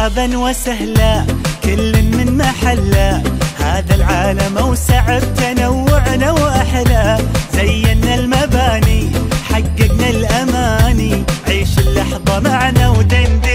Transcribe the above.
مرحبا وسهلا كل من محله، هذا العالم اوسع بتنوعنا واحلى. زينا المباني حققنا الاماني، عيش اللحظه معنا ودندن